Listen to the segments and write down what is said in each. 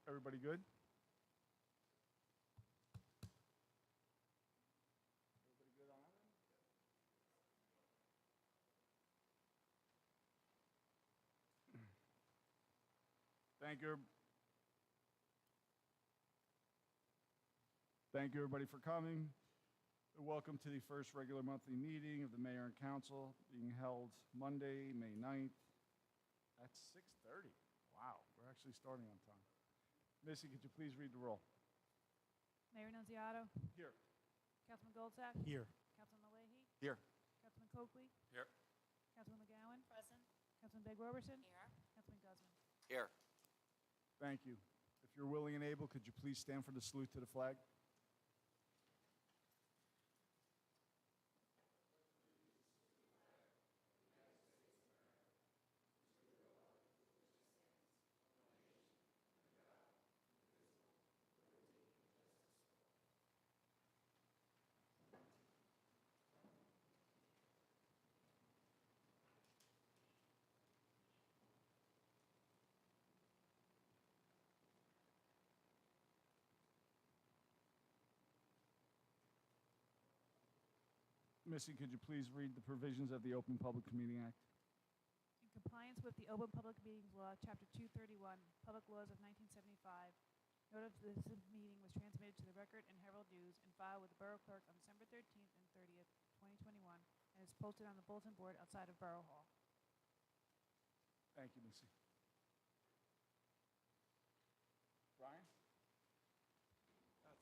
Everybody good? Everybody good on that end? Thank you. Thank you, everybody, for coming. Welcome to the first regular monthly meeting of the Mayor and Council being held Monday, May 9th at 6:30. Wow, we're actually starting on time. Missy, could you please read the roll? Mayor Nunziato. Here. Councilman Goldsack. Here. Councilman Leahy. Here. Councilman Coakley. Here. Councilman McGowan. Present. Councilman Big Roberson. Here. Councilman Guzman. Here. Thank you. If you're willing and able, could you please stand for the salute to the flag? Missy, could you please read the provisions of the Open Public Meeting Act? In compliance with the Open Public Meetings Law, Chapter 231, Public Laws of 1975, notice of this meeting was transmitted to the Record and Herald News and filed with the Borough Clerk on December 13th and 30th, 2021, and is posted on the bulletin board outside of Borough Hall. Thank you, Missy. Brian?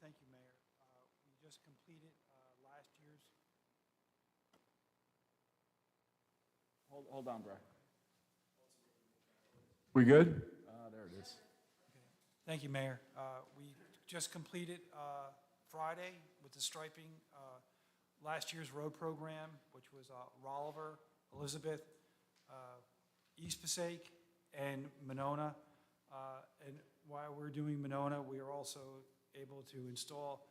Thank you, Mayor. We just completed last year's. Hold on, Brian. We good? There it is. Okay. Thank you, Mayor. We just completed Friday with the striping last year's road program, which was Rolliver, Elizabeth, East Passaic, and Monona. And while we're doing Monona, we are also able to install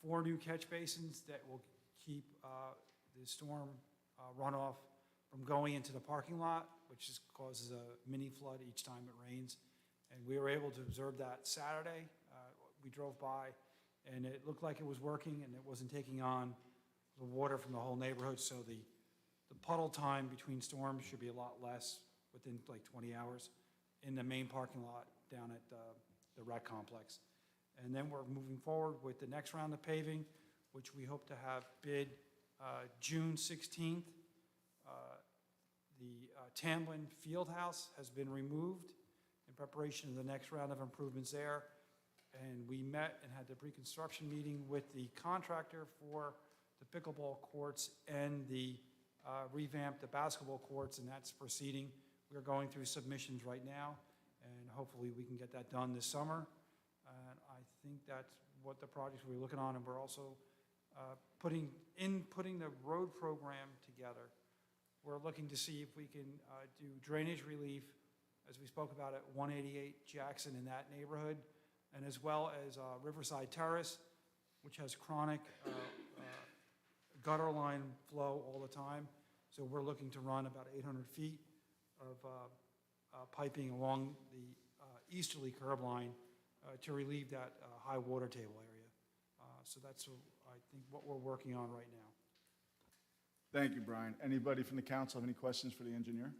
4 new catch basins that will keep the storm runoff from going into the parking lot, which causes a mini flood each time it rains. And we were able to observe that Saturday. We drove by, and it looked like it was working, and it wasn't taking on the water from the whole neighborhood, so the puddle time between storms should be a lot less, within like 20 hours, in the main parking lot down at the rec complex. And then we're moving forward with the next round of paving, which we hope to have bid June 16th. The Tamlin Fieldhouse has been removed in preparation of the next round of improvements there. And we met and had the pre-construction meeting with the contractor for the pickleball courts and the revamp the basketball courts, and that's proceeding. We're going through submissions right now, and hopefully we can get that done this summer. And I think that's what the projects we're looking on, and we're also putting the road program together. We're looking to see if we can do drainage relief, as we spoke about at 188 Jackson in that neighborhood, and as well as Riverside Terrace, which has chronic gutter line flow all the time. So we're looking to run about 800 feet of piping along the easterly curb line to relieve that high water table area. So that's, I think, what we're working on right now. Thank you, Brian. Anybody from the council have any questions for the engineer?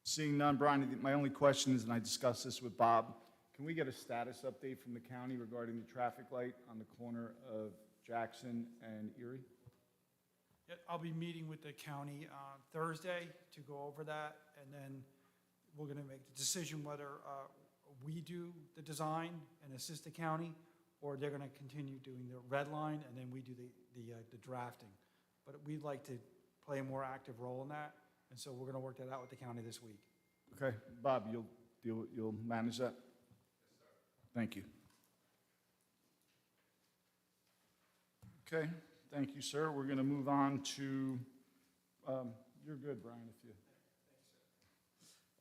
Seeing none, Brian, my only question is, and I discussed this with Bob, can we get a status update from the county regarding the traffic light on the corner of Jackson and Erie? Yeah, I'll be meeting with the county on Thursday to go over that, and then we're going to make the decision whether we do the design and assist the county, or they're going to continue doing the red line, and then we do the drafting. But we'd like to play a more active role in that, and so we're going to work that out with the county this week. Okay, Bob, you'll manage that? Yes, sir. Thank you. Okay, thank you, sir. We're going to move on to, you're good, Brian, if you.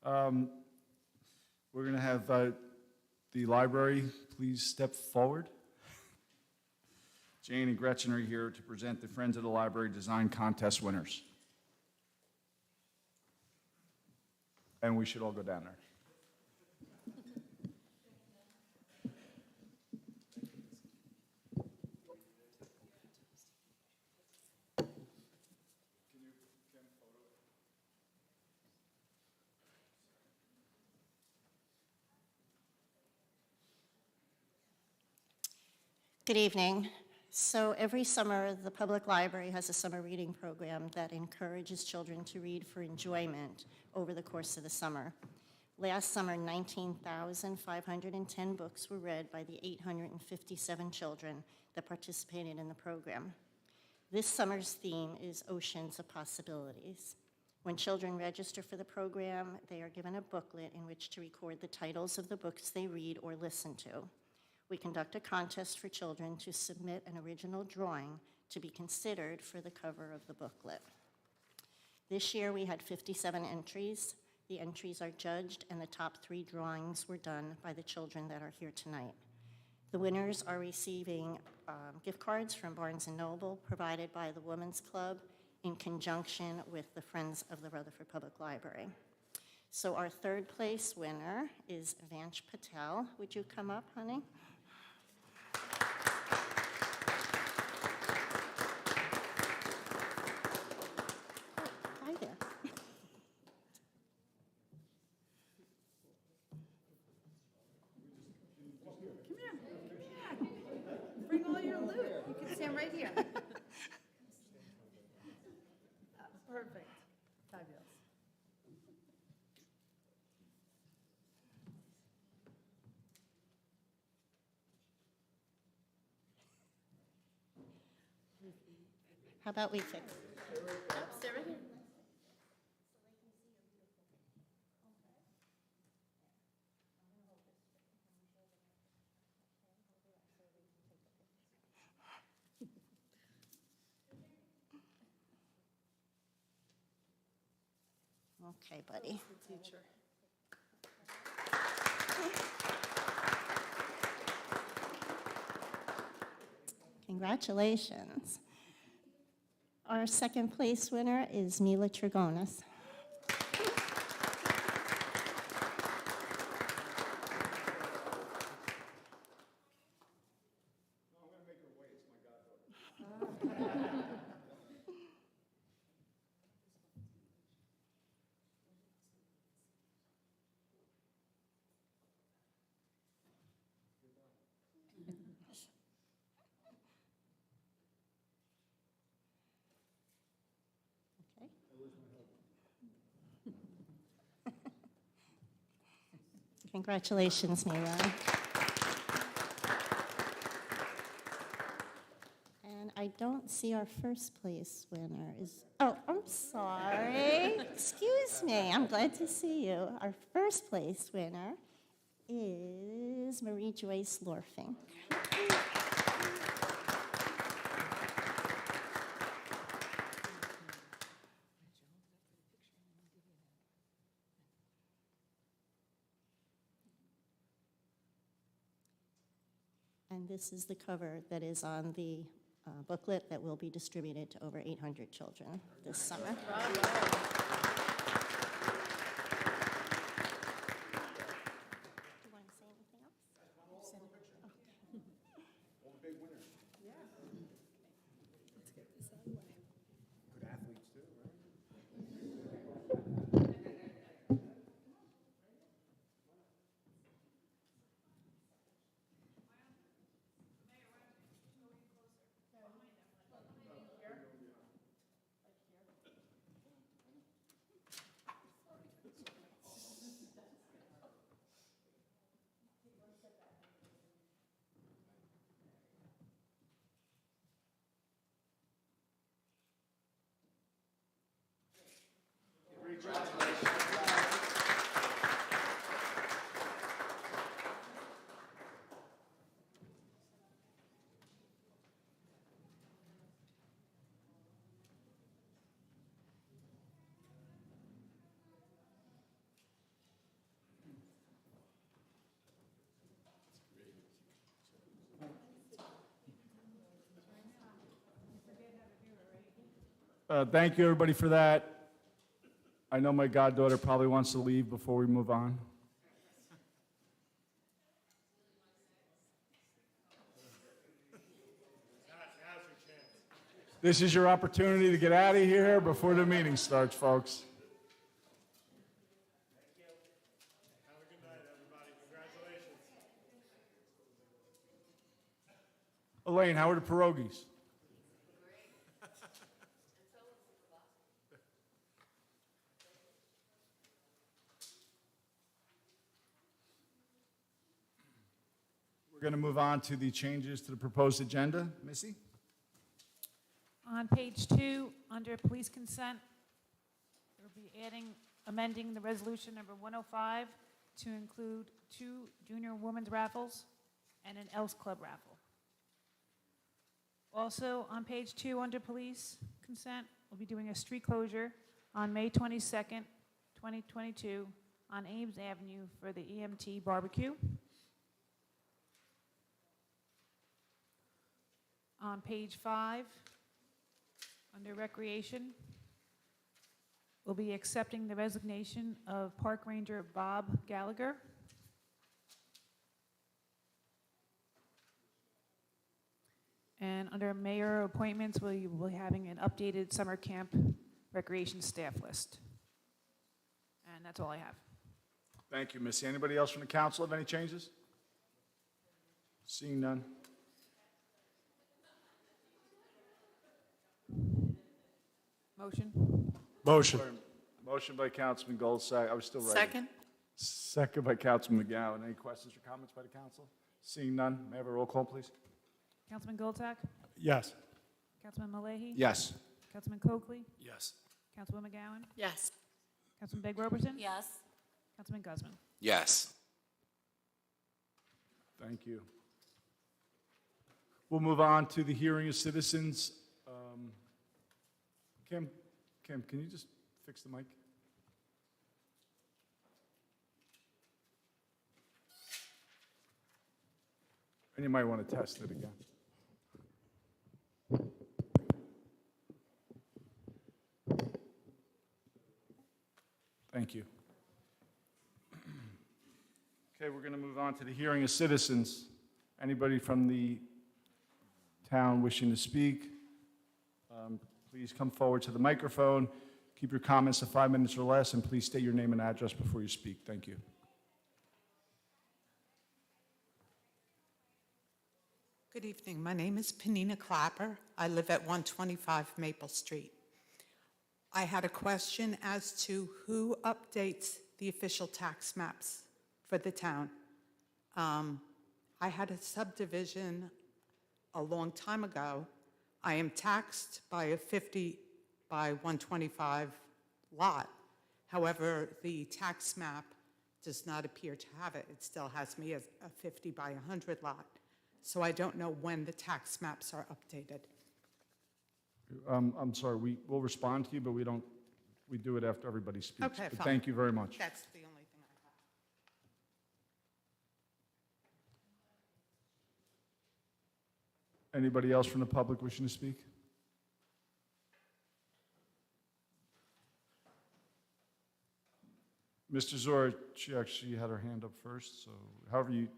Thanks, sir. We're going to have the library please step forward. Jane and Gretchen are here to present the Friends of the Library Design Contest winners. And we should all go down there. Good evening. So every summer, the public library has a summer reading program that encourages children to read for enjoyment over the course of the summer. Last summer, 19,510 books were read by the 857 children that participated in the program. This summer's theme is Oceans of Possibilities. When children register for the program, they are given a booklet in which to record the titles of the books they read or listen to. We conduct a contest for children to submit an original drawing to be considered for the cover of the booklet. This year we had 57 entries. The entries are judged, and the top 3 drawings were done by the children that are here tonight. The winners are receiving gift cards from Barnes & Noble provided by the Women's Club in conjunction with the Friends of the Rutherford Public Library. So our third place winner is Vansh Patel. Would you come up, honey? Hi there. Bring all your loot. You can stand right here. Perfect. Fabulous. How about we fix? Yep, stay right here. Okay, buddy. The teacher. Congratulations. Our second place winner is Mila Trigonis. Okay. Congratulations, Mila. And I don't see our first place winner. Oh, I'm sorry. Excuse me. I'm glad to see you. Our first place winner is Marie Joyce Lorfing. And this is the cover that is on the booklet that will be distributed to over 800 children this summer. Bravo. Do you want to say anything else? All the big winners. Yeah. Let's get this out of the way. Good athletes too, right? Thank you, everybody, for that. I know my goddaughter probably wants to leave before we move on. This is your opportunity to get out of here before the meeting starts, folks. Have a good night, everybody. Congratulations. Elaine, how are the pierogies? We're going to move on to the changes to the proposed agenda. Missy? On page 2, under police consent, we'll be amending the resolution number 105 to include 2 junior women's raffles and an Elks Club raffle. Also, on page 2, under police consent, we'll be doing a street closure on May 22nd, 2022, on Ames Avenue for the EMT barbecue. On page 5, under recreation, we'll be accepting the resignation of Park Ranger Bob Gallagher. And under mayor appointments, we will be having an updated summer camp recreation staff list. And that's all I have. Thank you, Missy. Anybody else from the council have any changes? Seeing none. Motion? Motion. Motion by Councilman Goldsack. I was still writing. Second? Second by Councilman McGowan. Any questions or comments by the council? Seeing none, may I have a roll call, please? Councilman Goldsack? Yes. Councilman Malahy? Yes. Councilman Coakley? Yes. Councilwoman McGowan? Yes. Councilman Big Robertson? Yes. Councilman Guzman? Yes. Thank you. We'll move on to the hearing of citizens. Kim, can you just fix the mic? And you might want to test it again. Thank you. Okay, we're going to move on to the hearing of citizens. Anybody from the town wishing to speak, please come forward to the microphone. Keep your comments to 5 minutes or less, and please state your name and address before you speak. Thank you. Good evening. My name is Panina Clapper. I live at 125 Maple Street. I had a question as to who updates the official tax maps for the town. I had a subdivision a long time ago. I am taxed by a 50 by 125 lot. However, the tax map does not appear to have it. It still has me as a 50 by 100 lot. So I don't know when the tax maps are updated. I'm sorry, we'll respond to you, but we do it after everybody speaks. Okay, But fine. thank you very much. That's the only thing I have. Anybody else from the public wishing to speak? Mr. Zora, she actually had her hand up first, so however you.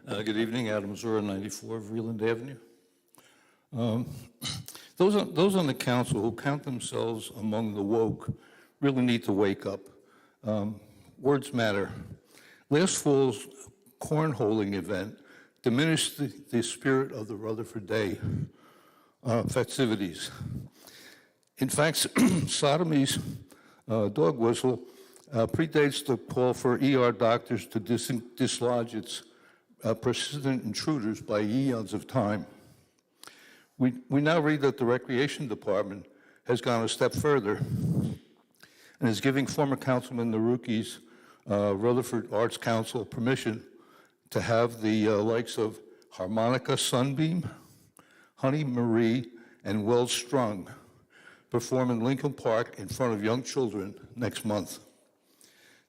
Good evening, Adam Zora, 94 Vreeland Avenue. Those on the council who count themselves among the woke really need to wake up. Words matter. Last fall's cornholing event diminished the spirit of the Rutherford Day festivities. In fact, Sodomy's dog whistle predates the call for ER doctors to dislodge its persistent intruders by eons of time. We now read that the Recreation Department has gone a step further and is giving former Councilman Naruki's Rutherford Arts Council permission to have the likes of Harmonica Sunbeam, Honey Marie, and Well Strung perform in Lincoln Park in front of young children next month.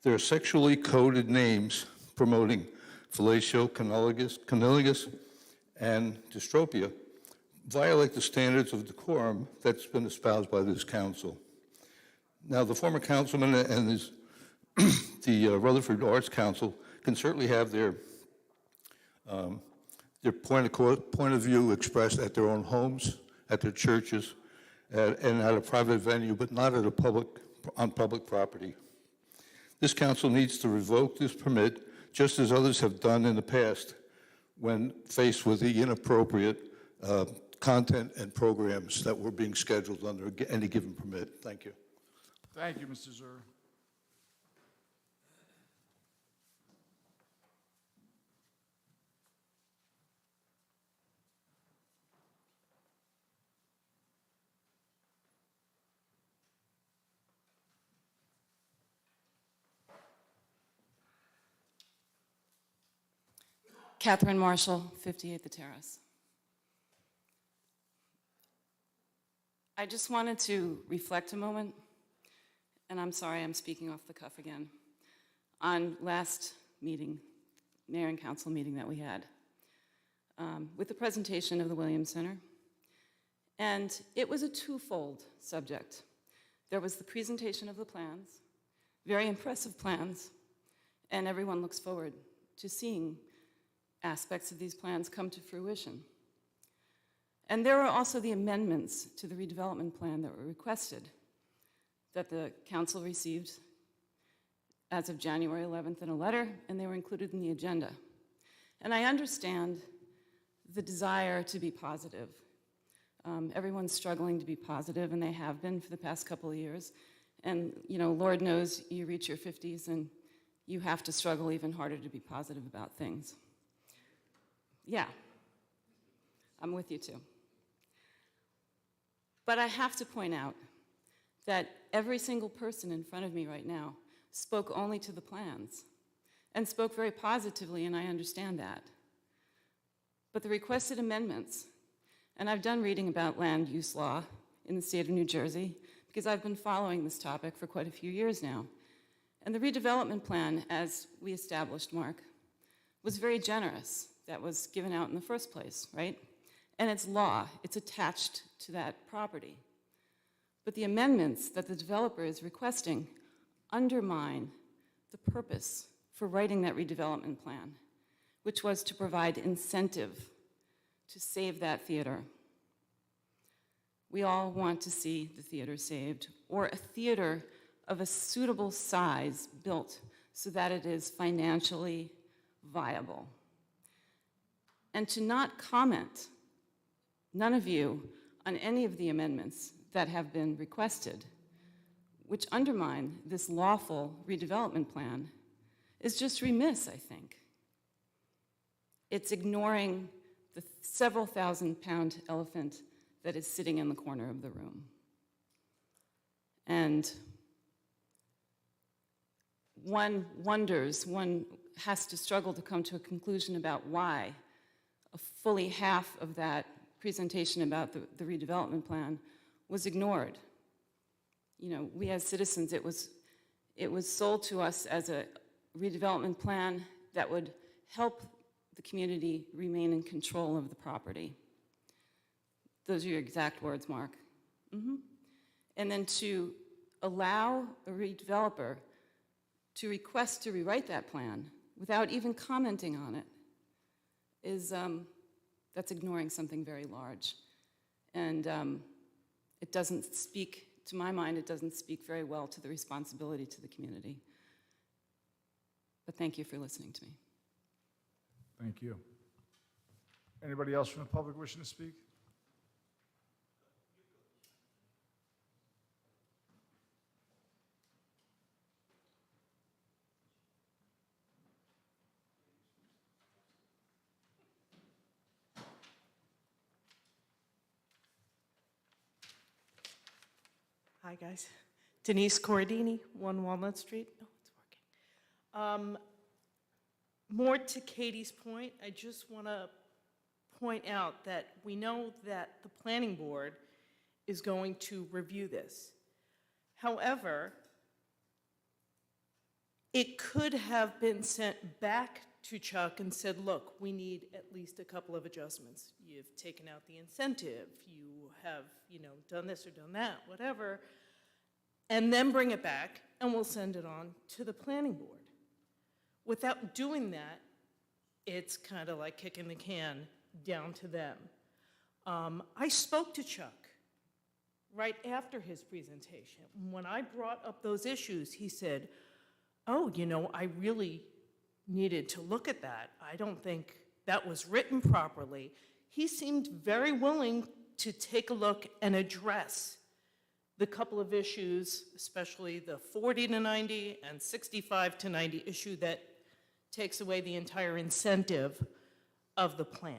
Their sexually coded names promoting fellatio, cunnilingus, and dystropia violate the standards of decorum that's been espoused by this council. Now, the former councilman and his the Rutherford Arts Council can certainly have their point of view expressed at their own homes, at their churches, and at a private venue, but not at on public property. This council needs to revoke this permit, just as others have done in the past when faced with the inappropriate content and programs that were being scheduled under any given permit. Thank you. Thank you, Mr. Zur. Catherine Marshall, 58 The Terrace. I just wanted to reflect a moment, and I'm sorry I'm speaking off the cuff again, on last meeting, mayor and council meeting that we had, with the presentation of the Williams Center. And it was a twofold subject. There was the presentation of the plans, very impressive plans, and everyone looks forward to seeing aspects of these plans come to fruition. And there were also the amendments to the redevelopment plan that were requested that the council received as of January 11th in a letter, and they were included in the agenda. And I understand the desire to be positive. Everyone's struggling to be positive, and they have been for the past couple of years. And, you know, Lord knows you reach your 50s and you have to struggle even harder to be positive about things. Yeah, I'm with you too. But I have to point out that every single person in front of me right now spoke only to the plans and spoke very positively, and I understand that. But the requested amendments, and I've done reading about land use law in the state of New Jersey because I've been following this topic for quite a few years now. And the redevelopment plan, as we established, Mark, was very generous. That was given out in the first place, right? And it's law. It's attached to that property. But the amendments that the developer is requesting undermine the purpose for writing that redevelopment plan, which was to provide incentive to save that theater. We all want to see the theater saved, or a theater of a suitable size built so that it is financially viable. And to not comment, none of you, on any of the amendments that have been requested, which undermine this lawful redevelopment plan, is just remiss, I think. It's ignoring the several thousand-pound elephant that is sitting in the corner of the room. And one wonders, one has to struggle to come to a conclusion about why fully half of that presentation about the redevelopment plan was ignored. You know, we as citizens, it was sold to us as a redevelopment plan that would help the community remain in control of the property. Those are your exact words, Mark. And then to allow a redeveloper to request to rewrite that plan without even commenting on it is, that's ignoring something very large. And it doesn't speak, to my mind, it doesn't speak very well to the responsibility to the community. But thank you for listening to me. Thank you. Anybody else from the public wishing to speak? Hi, guys. Denise Corradini, 1 Walnut Street. Oh, it's working. More to Katie's point, I just want to point out that we know that the planning board is going to review this. However, it could have been sent back to Chuck and said, look, we need at least a couple of adjustments. You've taken out the incentive, you have, done this or done that, whatever. and then bring it back, and we'll send it on to the planning board. Without doing that, it's kind of like kicking the can down to them. I spoke to Chuck right after his presentation. When I brought up those issues, he said, oh, I really needed to look at that. I don't think that was written properly. He seemed very willing to take a look and address the couple of issues, especially the 40 to 90 and 65 to 90 issue that takes away the entire incentive of the plan.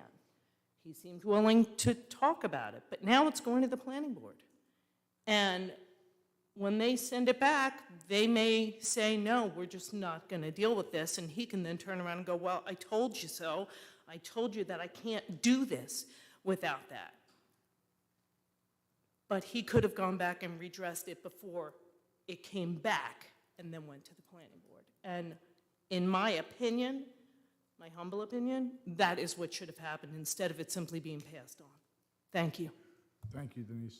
He seemed willing to talk about it, but now it's going to the planning board. And when they send it back, they may say, no, we're just not going to deal with this, and he can then turn around and go, well, I told you so. I told you that I can't do this without that. But he could have gone back and redressed it before it came back and then went to the planning board. And in my opinion, my humble opinion, that is what should have happened instead of it simply being passed on. Thank you. Thank you, Denise.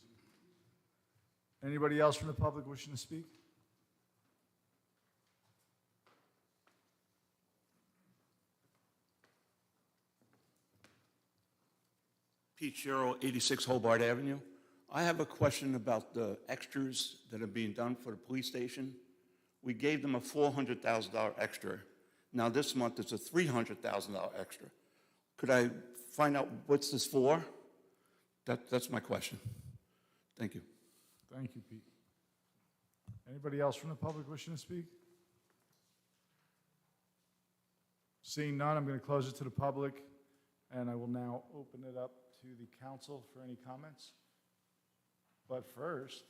Anybody else from the public wishing to speak? Pete Sherrill, 86 Hobart Avenue. I have a question about the extras that are being done for the police station. We gave them a $400,000 extra. Now this month it's a $300,000 extra. Could I find out what's this for? That's my question. Thank you. Thank you, Pete. Anybody else from the public wishing to speak? Seeing none, I'm going to close it to the public, and I will now open it up to the council for any comments. But first,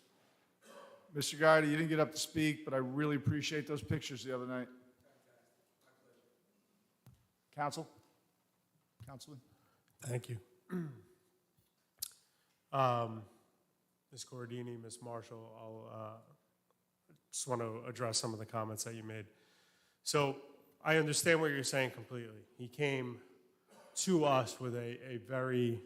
Mr. Guida, you didn't get up to speak, but I really appreciate those pictures the other night. Council? Councilman? Thank you. Ms. Cordini, Ms. Marshall, I'll just want to address some of the comments that you made. So I understand what you're saying completely. He came to us with a very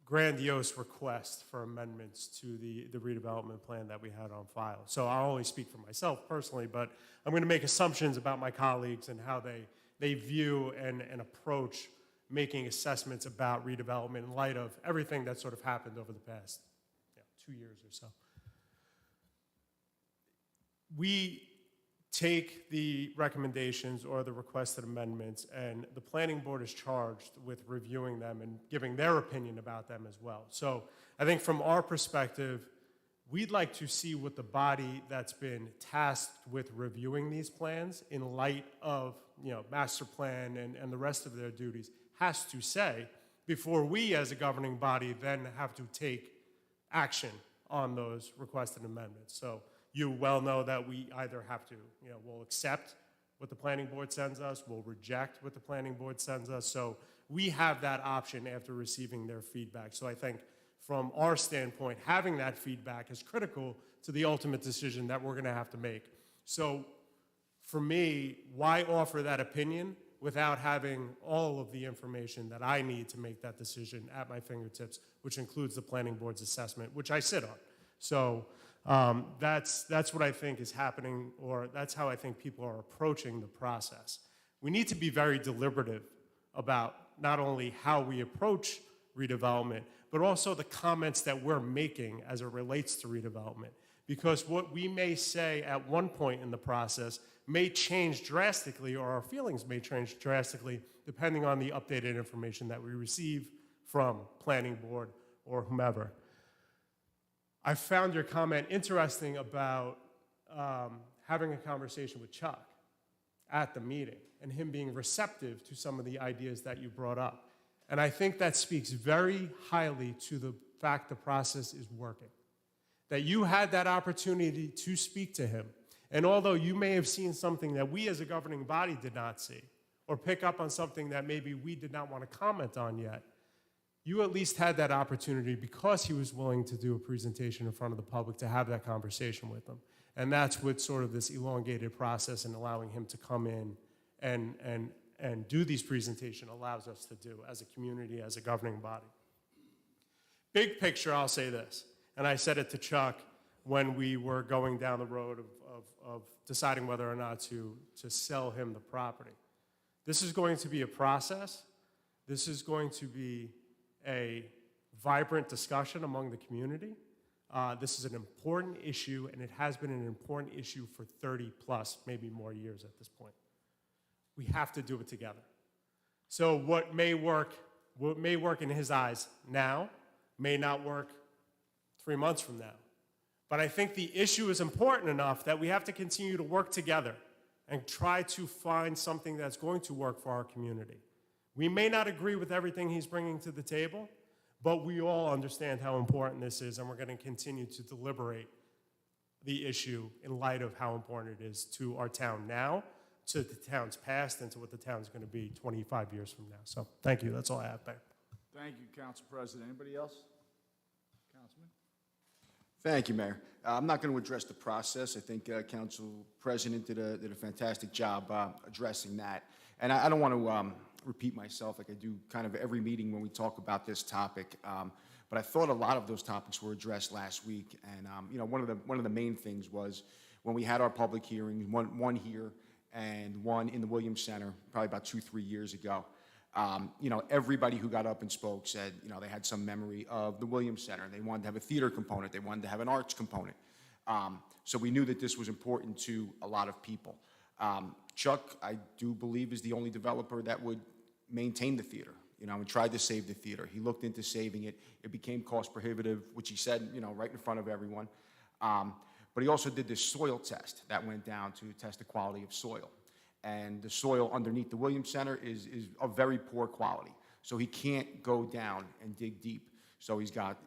grandiose request for amendments to the redevelopment plan that we had on file. So I'll only speak for myself personally, but I'm going to make assumptions about my colleagues and how they view and approach making assessments about redevelopment in light of everything that sort of happened over the past 2 years or so. We take the recommendations or the requested amendments, and the planning board is charged with reviewing them and giving their opinion about them as well. So I think from our perspective, we'd like to see what the body that's been tasked with reviewing these plans in light of master plan and the rest of their duties has to say before we as a governing body then have to take action on those requested amendments. So you well know that we either have to, we'll accept what the planning board sends us, we'll reject what the planning board sends us. So we have that option after receiving their feedback. So I think from our standpoint, having that feedback is critical to the ultimate decision that we're going to have to make. So for me, why offer that opinion without having all of the information that I need to make that decision at my fingertips, which includes the planning board's assessment, which I sit on. So that's what I think is happening, or that's how I think people are approaching the process. We need to be very deliberative about not only how we approach redevelopment, but also the comments that we're making as it relates to redevelopment. Because what we may say at one point in the process may change drastically, or our feelings may change drastically, depending on the updated information that we receive from planning board or whomever. I found your comment interesting about having a conversation with Chuck at the meeting and him being receptive to some of the ideas that you brought up. And I think that speaks very highly to the fact the process is working. That you had that opportunity to speak to him. And although you may have seen something that we as a governing body did not see, or pick up on something that maybe we did not want to comment on yet, you at least had that opportunity because he was willing to do a presentation in front of the public to have that conversation with them. And that's what sort of this elongated process and allowing him to come in and do these presentations allows us to do as a community, as a governing body. Big picture, I'll say this, and I said it to Chuck when we were going down the road of deciding whether or not to sell him the property. This is going to be a process. This is going to be a vibrant discussion among the community. This is an important issue, and it has been an important issue for 30 plus, maybe more years at this point. We have to do it together. So what may work in his eyes now may not work 3 months from now. But I think the issue is important enough that we have to continue to work together and try to find something that's going to work for our community. We may not agree with everything he's bringing to the table, but we all understand how important this is, and we're going to continue to deliberate the issue in light of how important it is to our town now, to the town's past, and to what the town's going to be 25 years from now. So thank you. That's all I have, Mayor. Thank you, Council President. Anybody else? Councilman? Thank you, Mayor. I'm not going to address the process. I think Council President did a fantastic job addressing that. And I don't want to repeat myself like I do kind of every meeting when we talk about this topic. But I thought a lot of those topics were addressed last week. And you know, one of the main things was when we had our public hearings, one here and one in the Williams Center, probably about 2-3 years ago. You know, everybody who got up and spoke said, you know, they had some memory of the Williams Center. They wanted to have a theater component. They wanted to have an arts component. So we knew that this was important to a lot of people. Chuck, I do believe, is the only developer that would maintain the theater, you know, and tried to save the theater. He looked into saving it. It became cost prohibitive, which he said, you know, right in front of everyone. But he also did this soil test that went down to test the quality of soil. And the soil underneath the Williams Center is of very poor quality. So he can't go down and dig deep. So he's got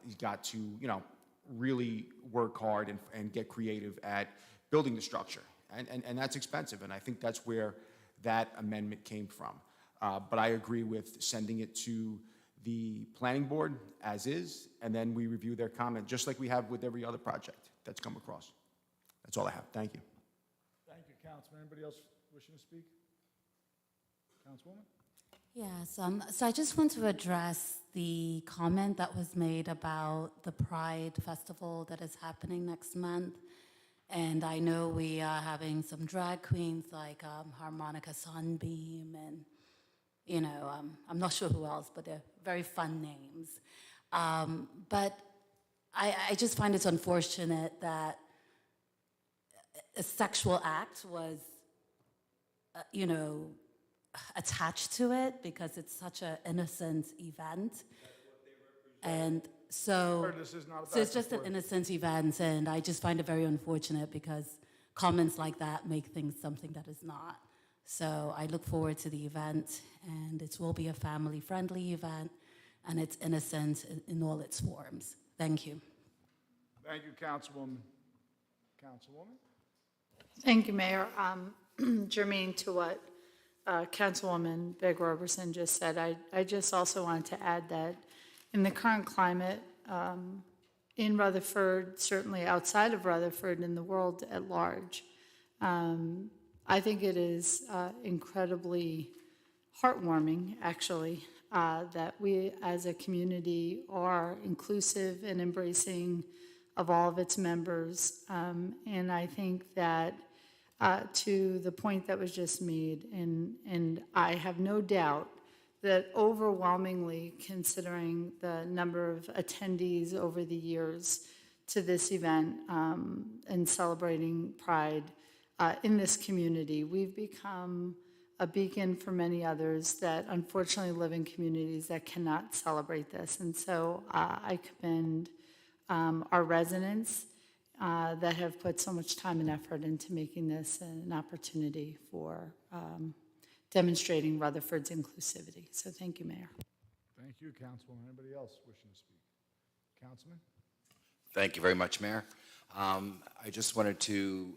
to, you know, really work hard and get creative at building the structure. And that's expensive. And I think that's where that amendment came from. But I agree with sending it to the planning board as is, and then we review their comment, just like we have with every other project that's come across. That's all I have. Thank you. Thank you, Councilman. Anybody else wishing to speak? Councilwoman? Yes, so I just want to address the comment that was made about the Pride Festival that is happening next month. And I know we are having some drag queens like Harmonica Sunbeam and, you know, I'm not sure who else, but they're very fun names. But I just find it's unfortunate that a sexual act was, you know, attached to it because it's such an innocent event. And so it's just an innocent event, and I just find it very unfortunate because comments like that make things something that is not. So I look forward to the event, and it will be a family-friendly event, and it's innocent in all its forms. Thank you. Thank you, Councilwoman. Councilwoman? Thank you, Mayor. Germane to what Councilwoman Big Roberson just said, I just also wanted to add that in the current climate, in Rutherford, certainly outside of Rutherford, in the world at large, I think it is incredibly heartwarming, actually, that we as a community are inclusive and embracing of all of its members. And I think that to the point that was just made, and I have no doubt that overwhelmingly, considering the number of attendees over the years to this event and celebrating Pride in this community, we've become a beacon for many others that unfortunately live in communities that cannot celebrate this. And so I commend our residents that have put so much time and effort into making this an opportunity for demonstrating Rutherford's inclusivity. So thank you, Mayor. Thank you, Councilwoman. Anybody else wishing to speak? Councilman? Thank you very much, Mayor. I just wanted to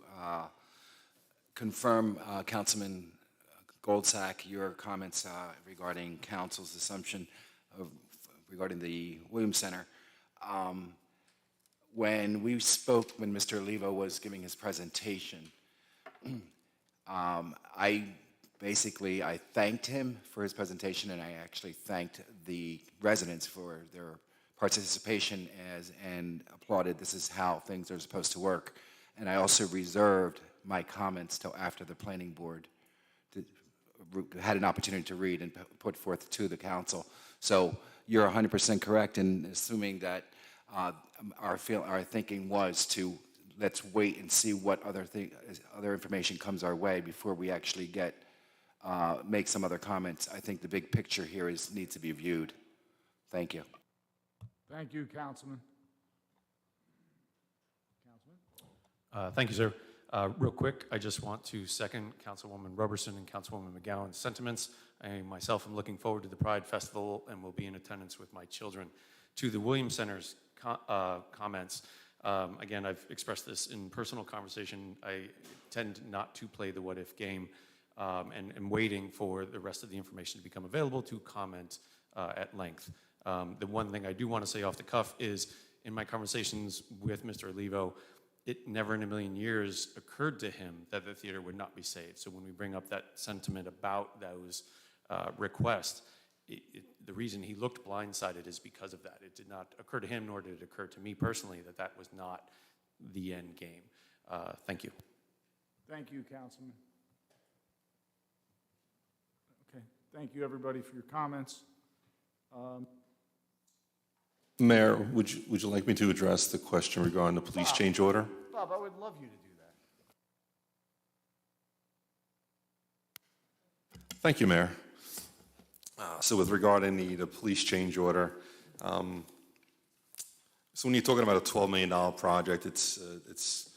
confirm, Councilman Goldsack, your comments regarding council's assumption regarding the Williams Center. When we spoke, when Mr. Olivo was giving his presentation, I thanked him for his presentation, and I actually thanked the residents for their participation and applauded this is how things are supposed to work. And I also reserved my comments till after the planning board had an opportunity to read and put forth to the council. So you're 100% correct in assuming that our thinking was to let's wait and see what other information comes our way before we actually make some other comments. I think the big picture here needs to be viewed. Thank you. Thank you, Councilman. Thank you, sir. Real quick, I just want to second Councilwoman Roberson and Councilwoman McGowan's sentiments. I myself am looking forward to the Pride Festival and will be in attendance with my children. To the Williams Center's comments, again, I've expressed this in personal conversation. I tend not to play the what-if game and waiting for the rest of the information to become available to comment at length. The one thing I do want to say off the cuff is in my conversations with Mr. Olivo, it never in a million years occurred to him that the theater would not be saved. So when we bring up that sentiment about those requests, the reason he looked blindsided is because of that. It did not occur to him, nor did it occur to me personally, that that was not the end game. Thank you. Thank you, Councilman. Okay, thank you, everybody, for your comments. Mayor, would you like me to address the question regarding the police change order? Bob, I would love you to do that. Thank you, Mayor. So with regarding the police change order, so when you're talking about a $12 million project, it's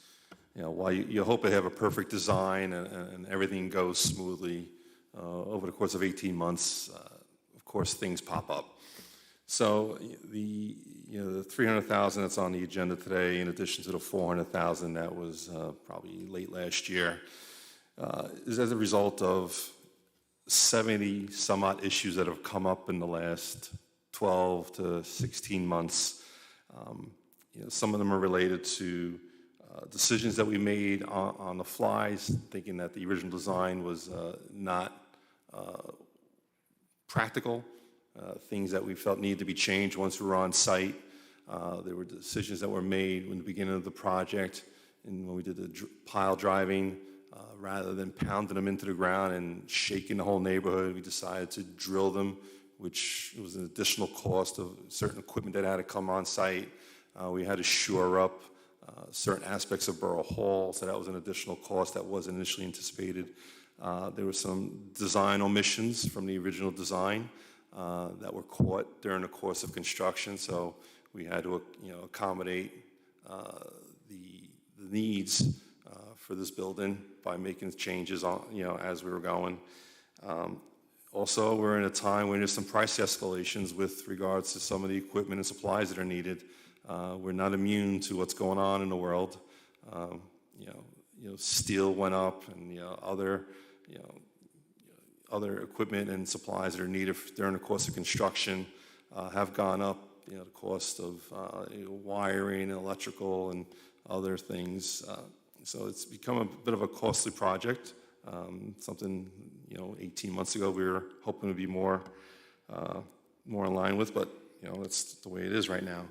while you hope to have a perfect design and everything goes smoothly over the course of 18 months, of course things pop up. So the $300,000 that's on the agenda today, in addition to the $400,000 that was probably late last year, is as a result of 70 some odd issues that have come up in the last 12 to 16 months. Some of them are related to decisions that we made on the flies, thinking that the original design was not practical. Things that we felt needed to be changed once we were on site. There were decisions that were made in the beginning of the project, and when we did the pile driving, rather than pounding them into the ground and shaking the whole neighborhood, we decided to drill them, which was an additional cost of certain equipment that had to come on site. We had to shore up certain aspects of Borough Hall, so that was an additional cost that wasn't initially anticipated. There were some design omissions from the original design that were caught during the course of construction, so we had to accommodate the needs for this building by making changes as we were going. Also, we're in a time when there's some price escalations with regards to some of the equipment and supplies that are needed. We're not immune to what's going on in the world. Steel went up, and other equipment and supplies that are needed during the course of construction have gone up. The cost of wiring and electrical and other things. So it's become a bit of a costly project. Something 18 months ago we were hoping to be more in line with, but that's the way it is right now.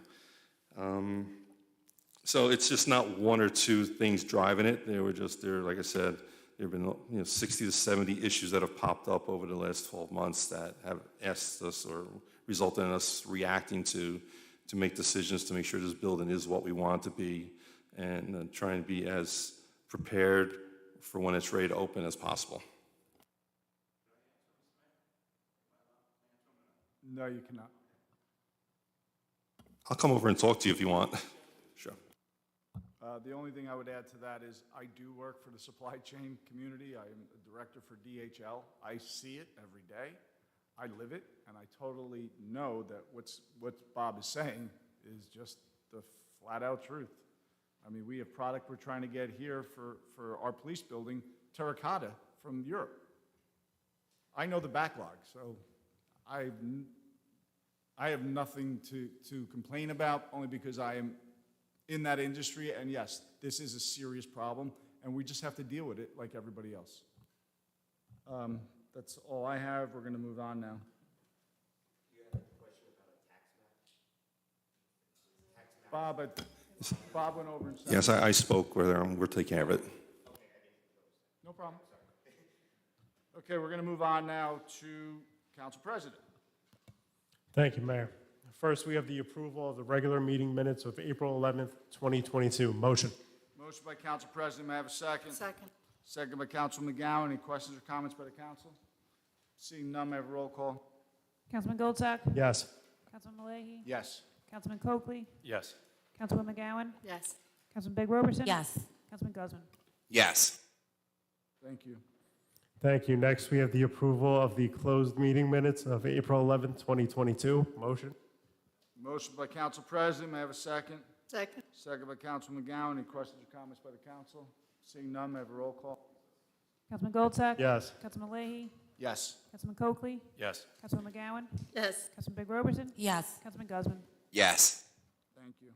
So it's just not one or two things driving it. Like I said, there have been 60 to 70 issues that have popped up over the last 12 months that have asked us or resulted in us reacting to make decisions to make sure this building is what we want it to be, and trying to be as prepared for when it's ready to open as possible. No, you cannot. I'll come over and talk to you if you want. Sure. The only thing I would add to that is I do work for the supply chain community. I am a director for DHL. I see it every day. I live it, and I totally know that what Bob is saying is just the flat-out truth. I mean, we have product we're trying to get here for our police building, terracotta from Europe. I know the backlog, so I have nothing to complain about, only because I am in that industry, and yes, this is a serious problem, and we just have to deal with it like everybody else. That's all I have. We're going to move on now. You had a question about a tax map? Bob went over and said. Yes, I spoke with her, and we're taking care of it. No problem. Okay, we're going to move on now to Council President. Thank you, Mayor. First, we have the approval of the regular meeting minutes of April 11th, 2022. Motion. Motion by Council President, may I have a second? Second. Second by Councilman McGowan. Any questions or comments by the council? Seeing none, may I have a roll call? Councilman Goldsack? Yes. Councilman Leahy? Yes. Councilman Coakley? Yes. Councilwoman McGowan? Yes. Councilman Big Roberson? Yes. Councilman Guzman? Yes. Thank you. Thank you. Next, we have the approval of the closed meeting minutes of April 11th, 2022. Motion. Motion by Council President, may I have a second? Second. Second by Councilman McGowan. Any questions or comments by the council? Seeing none, may I have a roll call? Councilman Goldsack? Yes. Councilman Leahy? Yes. Councilman Coakley? Yes. Councilwoman McGowan? Yes. Councilman Big Roberson? Yes. Councilman Guzman? Yes. Thank you.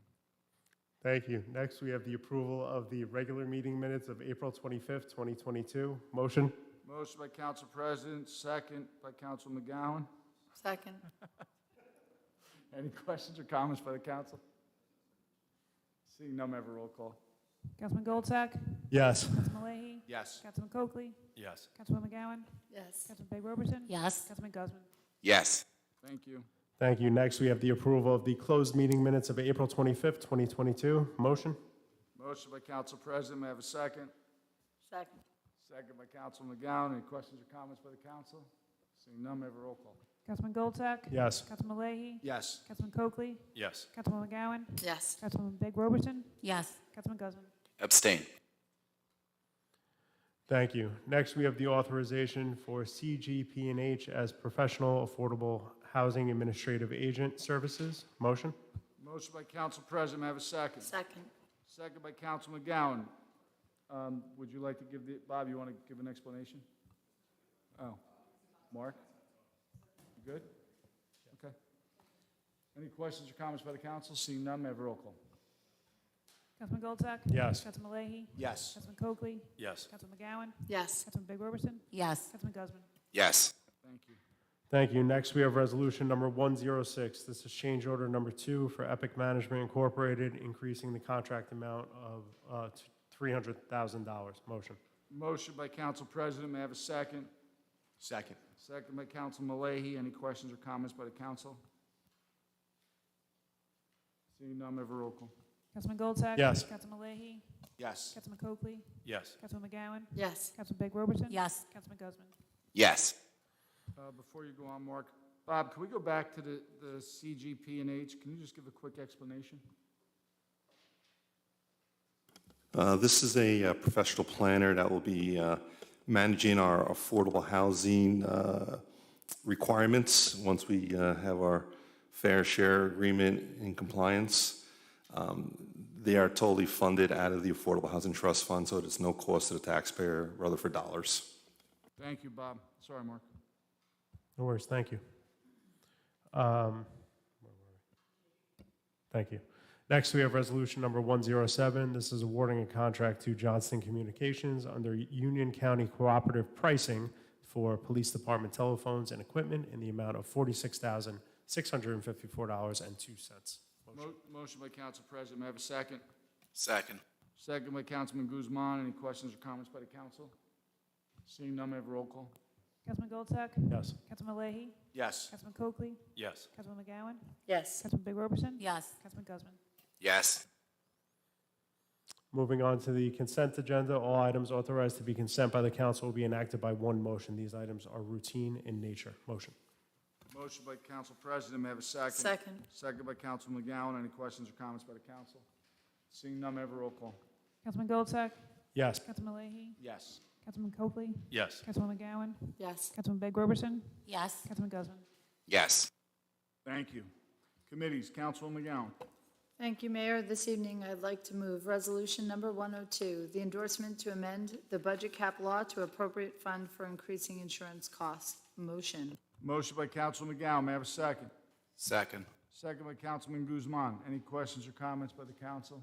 Thank you. Next, we have the approval of the regular meeting minutes of April 25th, 2022. Motion. Motion by Council President, second by Council McGowan. Second. Any questions or comments by the council? Seeing none, may I have a roll call? Councilman Goldsack? Yes. Councilman Leahy? Yes. Councilman Coakley? Yes. Councilwoman McGowan? Yes. Councilman Big Roberson? Yes. Councilman Guzman? Yes. Thank you. Thank you. Next, we have the approval of the closed meeting minutes of April 25th, 2022. Motion. Motion by Council President, may I have a second? Second. Second by Council McGowan. Any questions or comments by the council? Seeing none, may I have a roll call? Councilman Goldsack? Yes. Councilman Leahy? Yes. Councilman Coakley? Yes. Councilwoman McGowan? Yes. Councilwoman Big Roberson? Yes. Councilman Guzman? Abstain. Thank you. Next, we have the authorization for CGP&H as Professional Affordable Housing Administrative Agent Services. Motion. Motion by Council President, may I have a second? Second. Second by Council McGowan. Would you like to give Bob, you want to give an explanation? Oh, Mark? You good? Okay. Any questions or comments by the council? Seeing none, may I have a roll call? Councilman Goldsack? Yes. Councilman Leahy? Yes. Councilman Coakley? Yes. Councilman McGowan? Yes. Councilman Big Roberson? Yes. Councilman Guzman? Yes. Thank you. Thank you. Next, we have resolution number 106. This is change order number 2 for Epic Management Incorporated, increasing the contract amount of $300,000. Motion. Motion by Council President, may I have a second? Second. Second by Councilman Leahy. Any questions or comments by the council? Seeing none, may I have a roll call? Councilman Goldsack? Yes. Councilman Leahy? Yes. Councilman Coakley? Yes. Councilman McGowan? Yes. Councilman Big Roberson? Yes. Councilman Guzman? Yes. Before you go on, Mark, Bob, can we go back to the CGP&H? Can you just give a quick explanation? This is a professional planner that will be managing our affordable housing requirements once we have our fair share agreement in compliance. They are totally funded out of the Affordable Housing Trust Fund, so it's no cost to the taxpayer, rather for dollars. Thank you, Bob. Sorry, Mark. No worries. Thank you. Thank you. Next, we have resolution number 107. This is awarding a contract to Johnston Communications under Union County Cooperative Pricing for Police Department telephones and equipment in the amount of $46,654.02. Motion by Council President. May I have a second? Second. Second by Councilman Guzman. Any questions or comments by the council? Seeing none, may I have a roll call? Councilman Goldsack? Yes. Councilman Leahy? Yes. Councilman Coakley? Yes. Councilman McGowan? Yes. Councilman Big Roberson? Yes. Councilman Guzman? Yes. Moving on to the consent agenda, all items authorized to be consent by the council will be enacted by one motion. These items are routine in nature. Motion. Motion by Council President. May I have a second? Second. Second by Councilman McGowan. Any questions or comments by the council? Seeing none, may I have a roll call? Councilman Goldsack? Yes. Councilman Leahy? Yes. Councilman Coakley? Yes. Councilwoman McGowan? Yes. Councilman Big Roberson? Yes. Councilman Guzman? Yes. Thank you. Committees, Councilman McGowan. Thank you, Mayor. This evening, I'd like to move Resolution Number 102, the endorsement to amend the budget cap law to appropriate fund for increasing insurance costs. Motion. Motion by Councilman McGowan. May I have a second? Second. Second by Councilman Guzman. Any questions or comments by the council?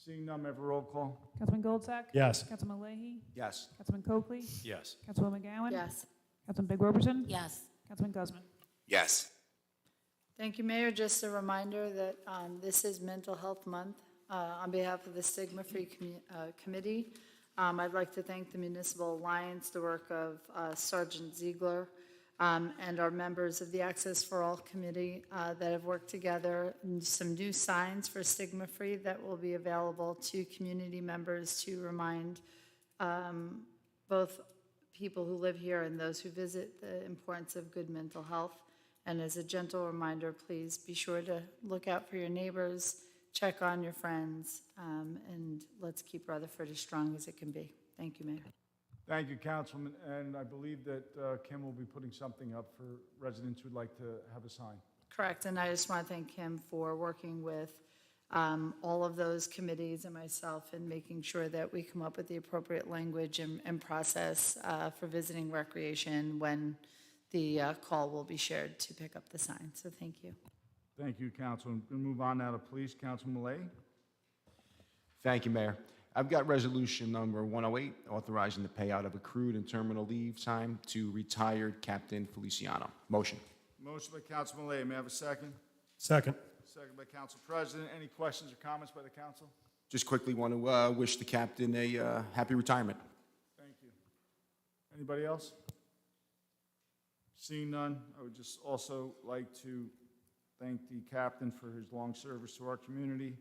Seeing none, may I have a roll call? Councilman Goldsack? Yes. Councilman Leahy? Yes. Councilman Coakley? Yes. Councilwoman McGowan? Yes. Councilman Big Roberson? Yes. Councilman Guzman? Yes. Thank you, Mayor. Just a reminder that this is Mental Health Month. On behalf of the Stigma-Free Committee, I'd like to thank the Municipal Alliance, the work of Sergeant Ziegler, and our members of the Access for All Committee that have worked together. And some new signs for Stigma-Free that will be available to community members to remind both people who live here and those who visit the importance of good mental health. And as a gentle reminder, please be sure to look out for your neighbors, check on your friends, and let's keep Rutherford as strong as it can be. Thank you, Mayor. Thank you, Councilman, and I believe that Kim will be putting something up for residents who'd like to have a sign. Correct, and I just want to thank him for working with all of those committees and myself in making sure that we come up with the appropriate language and process for visiting recreation when the call will be shared to pick up the sign. So thank you. Thank you, Councilman. We'll move on now to police. Councilman Malay. Thank you, Mayor. I've got resolution number 108, authorizing the payout of accrued and terminal leave time to retired Captain Feliciano. Motion. Motion by Councilman Malay. May I have a second? Second. Second by Council President. Any questions or comments by the council? Just quickly want to wish the captain a happy retirement. Thank you. Anybody else? Seeing none, I would just also like to thank the captain for his long service to our community.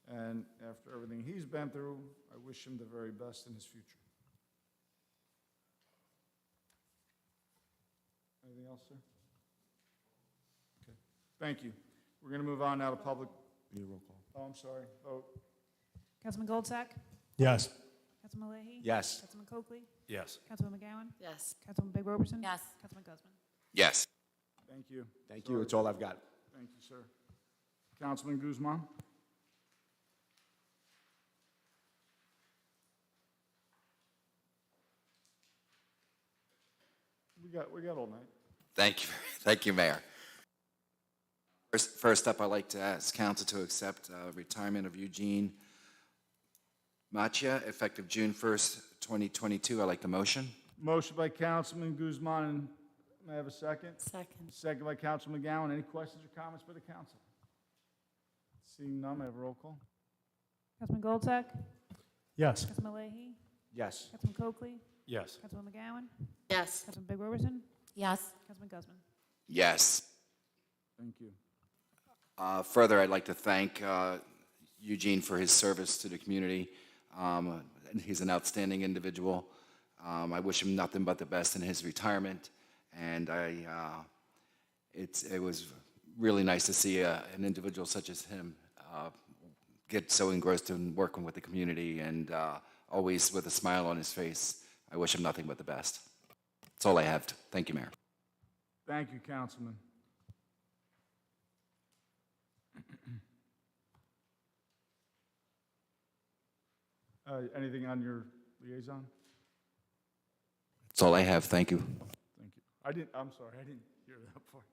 And after everything he's been through, I wish him the very best in his future. Anything else, sir? Okay. Thank you. We're going to move on now to public. Need a roll call. Oh, I'm sorry. Vote. Councilman Goldsack? Yes. Councilman Leahy? Yes. Councilman Coakley? Yes. Councilman McGowan? Yes. Councilman Big Roberson? Yes. Councilman Guzman? Yes. Thank you. Thank you. That's all I've got. Thank you, sir. Councilman Guzman? We got all night. Thank you, Mayor. First up, I'd like to ask council to accept retirement of Eugene Machia, effective June 1st, 2022. I'd like the motion. Motion by Councilman Guzman. May I have a second? Second. Second by Councilman McGowan. Any questions or comments by the council? Seeing none, may I have a roll call? Councilman Goldsack? Yes. Councilman Leahy? Yes. Councilman Coakley? Yes. Councilman McGowan? Yes. Councilman Big Roberson? Yes. Councilman Guzman? Yes. Thank you. Further, I'd like to thank Eugene for his service to the community. He's an outstanding individual. I wish him nothing but the best in his retirement. And it was really nice to see an individual such as him get so engrossed in working with the community and always with a smile on his face. I wish him nothing but the best. That's all I have. Thank you, Mayor. Thank you, Councilman. Anything on your liaison? That's all I have. Thank you. Thank you. I'm sorry, I didn't hear that part.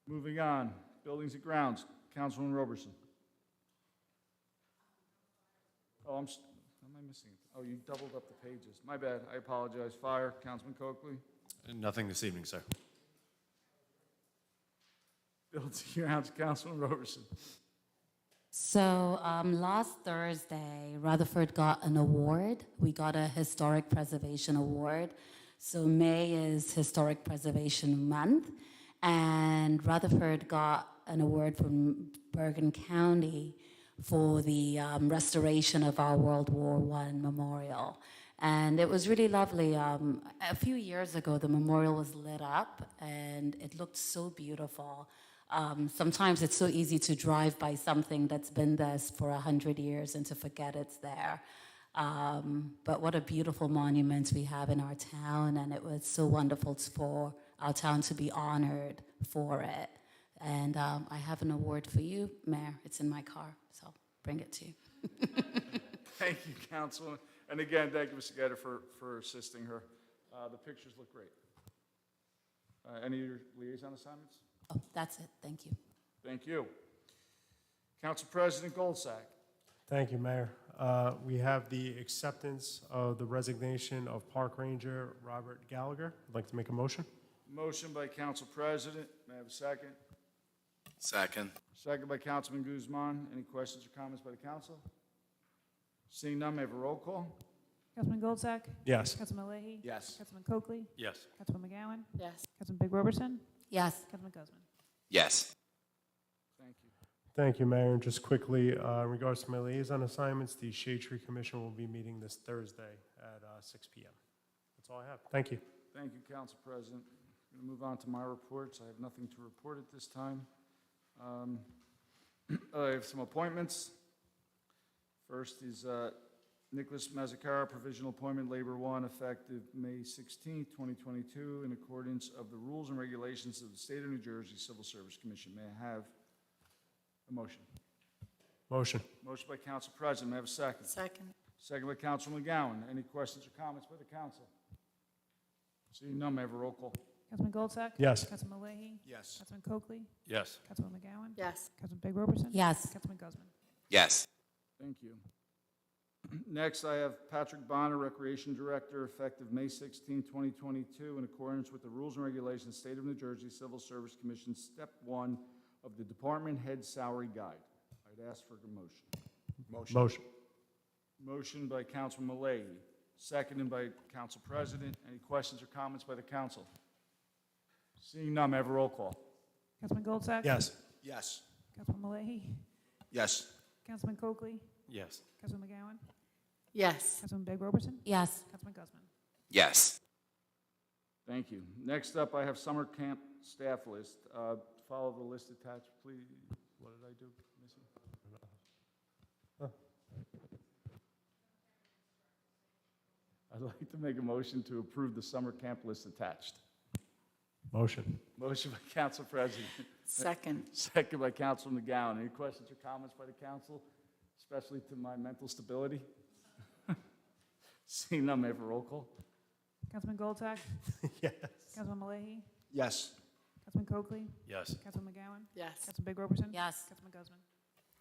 Moving on, buildings and grounds, Councilman Roberson. Oh, am I missing? Oh, you doubled up the pages. My bad, I apologize. Fire, Councilman Coakley. Nothing this evening, sir. Buildings and grounds, Councilman Roberson. So last Thursday, Rutherford got an award. We got a Historic Preservation Award. So May is Historic Preservation Month, and Rutherford got an award from Bergen County for the restoration of our World War I memorial. And it was really lovely. A few years ago, the memorial was lit up, and it looked so beautiful. Sometimes it's so easy to drive by something that's been there for 100 years and to forget it's there. But what a beautiful monument we have in our town, and it was so wonderful for our town to be honored for it. And I have an award for you, Mayor. It's in my car, so bring it to you. Thank you, Councilman. And again, thank you, Mr. Gatter, for assisting her. The pictures look great. Any of your liaison assignments? Oh, that's it. Thank you. Thank you. Council President Goldsack. Thank you, Mayor. We have the acceptance of the resignation of Park Ranger Robert Gallagher. I'd like to make a motion. Motion by Council President. May I have a second? Second. Second by Councilman Guzman. Any questions or comments by the council? Seeing none, may I have a roll call? Councilman Goldsack? Yes. Councilman Leahy? Yes. Councilman Coakley? Yes. Councilman McGowan? Yes. Councilman Big Roberson? Yes. Councilman Guzman? Yes. Thank you. Thank you, Mayor. And just quickly, in regards to my liaison assignments, the Shade Tree Commission will be meeting this Thursday at 6 p.m. That's all I have. Thank you. Thank you, Council President. I'm going to move on to my reports. I have nothing to report at this time. I have some appointments. First is Nicholas Mazzacara, provisional appointment, Labor 1, effective May 16, 2022, in accordance of the rules and regulations of the State of New Jersey Civil Service Commission. May I have a motion? Motion. Motion by Council President. May I have a second? Second. Second by Councilman McGowan. Any questions or comments by the council? Seeing none, may I have a roll call? Councilman Goldsack? Yes. Councilman Leahy? Yes. Councilman Coakley? Yes. Councilman McGowan? Yes. Councilman Big Roberson? Yes. Councilman Guzman? Yes. Thank you. Next, I have Patrick Bonner, Recreation Director, effective May 16, 2022, in accordance with the rules and regulations, State of New Jersey Civil Service Commission, Step 1 of the Department Head Salary Guide. I'd ask for a motion. Motion. Motion by Councilman Leahy, seconded by Council President. Any questions or comments by the council? Seeing none, may I have a roll call? Councilman Goldsack? Yes. Yes. Councilman Leahy? Yes. Councilman Coakley? Yes. Councilman McGowan? Yes. Councilman Big Roberson? Yes. Councilman Guzman? Yes. Thank you. Next up, I have summer camp staff list. Follow the list attached, please. What did I do, Missy? I'd like to make a motion to approve the summer camp list attached. Motion. Motion by Council President. Second. Second by Council McGowan. Any questions or comments by the council, especially to my mental stability? Seeing none, may I have a roll call? Councilman Goldsack? Yes. Councilman Leahy? Yes. Councilman Coakley? Yes. Councilman McGowan? Yes. Councilman Big Roberson? Yes. Councilman Guzman?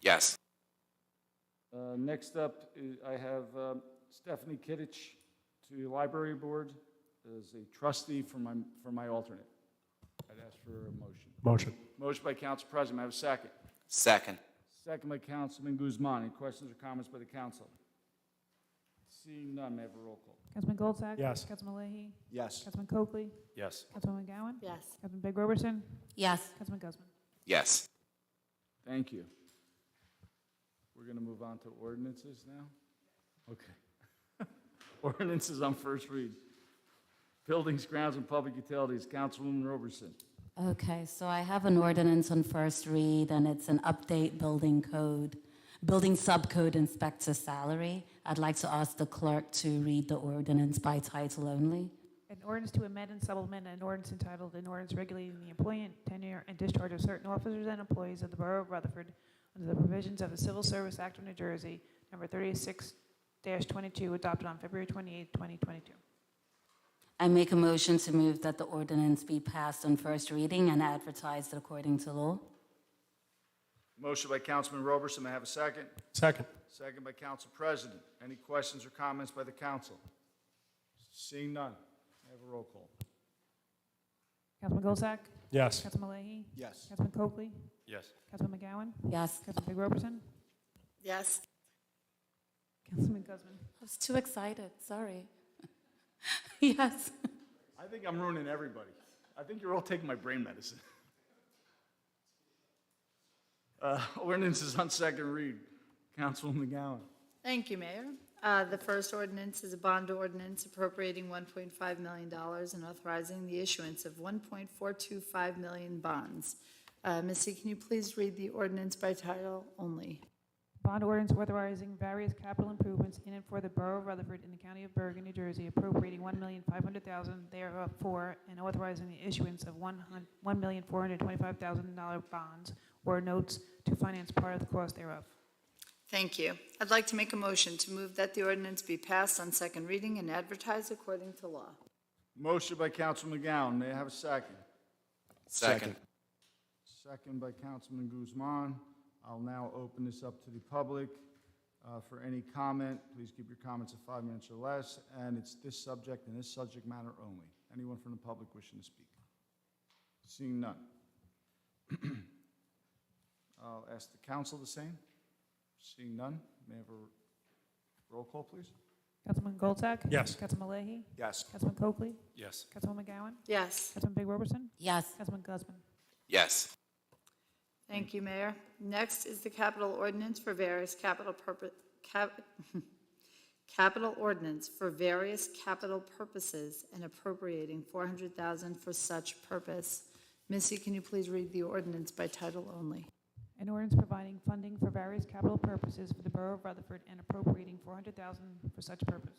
Yes. Next up, I have Stephanie Kittich to Library Board as a trustee for my alternate. I'd ask for a motion. Motion. Motion by Council President. May I have a second? Second. Second by Councilman Guzman. Any questions or comments by the council? Seeing none, may I have a roll call? Councilman Goldsack? Yes. Councilman Leahy? Yes. Councilman Coakley? Yes. Councilman McGowan? Yes. Councilman Big Roberson? Yes. Councilman Guzman? Yes. Thank you. We're going to move on to ordinances now? Okay. Ordinances on first read. Buildings, grounds, and public utilities. Councilwoman Roberson. Okay, so I have an ordinance on first read, and it's an update building subcode inspector salary. I'd like to ask the clerk to read the ordinance by title only. An ordinance to amend and supplement an ordinance entitled, an ordinance regulating the employment, tenure, and discharge of certain officers and employees of the Borough of Rutherford under the provisions of the Civil Service Act of New Jersey, number 36-22, adopted on February 28, 2022. I make a motion to move that the ordinance be passed on first reading and advertised according to law. Motion by Councilman Roberson. May I have a second? Second. Second by Council President. Any questions or comments by the council? Seeing none, may I have a roll call? Councilman Goldsack? Yes. Councilman Leahy? Yes. Councilman Coakley? Yes. Councilman McGowan? Yes. Councilman Big Roberson? Yes. Councilman Guzman? I was too excited, sorry. Yes. I think I'm ruining everybody. I think you're all taking my brain medicine. Ordinances on second read. Councilwoman McGowan. Thank you, Mayor. The first ordinance is a bond ordinance appropriating $1.5 million and authorizing the issuance of 1.425 million bonds. Missy, can you please read the ordinance by title only? Bond ordinance authorizing various capital improvements in and for the Borough of Rutherford in the County of Bergen, New Jersey, appropriating $1,500,000 thereof for, and authorizing the issuance of $1,425,000 bonds or notes to finance part of the cost thereof. Thank you. I'd like to make a motion to move that the ordinance be passed on second reading and advertised according to law. Motion by Councilman McGowan. May I have a second? Second. Second by Councilman Guzman. I'll now open this up to the public for any comment. Please keep your comments at 5 minutes or less, and it's this subject and this subject matter only. Anyone from the public wishing to speak? Seeing none. I'll ask the council the same. Seeing none, may I have a roll call, please? Councilman Goldsack? Yes. Councilman Leahy? Yes. Councilman Coakley? Yes. Councilwoman McGowan? Yes. Councilman Big Roberson? Yes. Councilman Guzman? Yes. Thank you, Mayor. Next is the capital ordinance for various capital purposes and appropriating $400,000 for such purpose. Missy, can you please read the ordinance by title only? An ordinance providing funding for various capital purposes for the Borough of Rutherford and appropriating $400,000 for such purpose.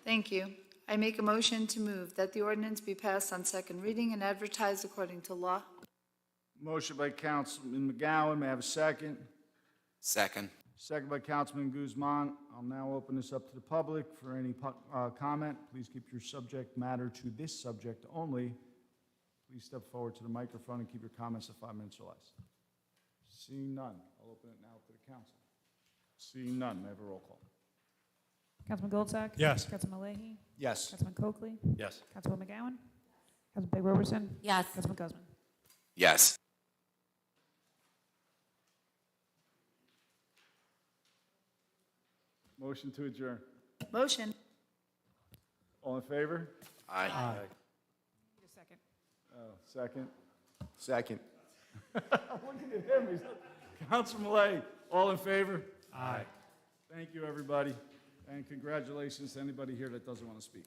Thank you. I make a motion to move that the ordinance be passed on second reading and advertised according to law. Motion by Councilman McGowan, may I have a second? Second. Second by Councilman Guzman. I'll now open this up to the public for any comment. Please keep your subject matter to this subject only. Please step forward to the microphone and keep your comments to 5 minutes or less. Seeing none, I'll open it now to the council. Seeing none, may I have a roll call? Councilman Goldsack? Yes. Councilman Leahy? Yes. Councilman Coakley? Yes. Councilwoman McGowan? Councilman Big Roberson? Yes. Councilman Guzman? Yes. Motion to adjourn. Motion. All in favor? Aye. Need a second. Second. Second. I'm looking at him. Councilman Malay, all in favor? Aye. Thank you, everybody, and congratulations to anybody here that doesn't want to speak.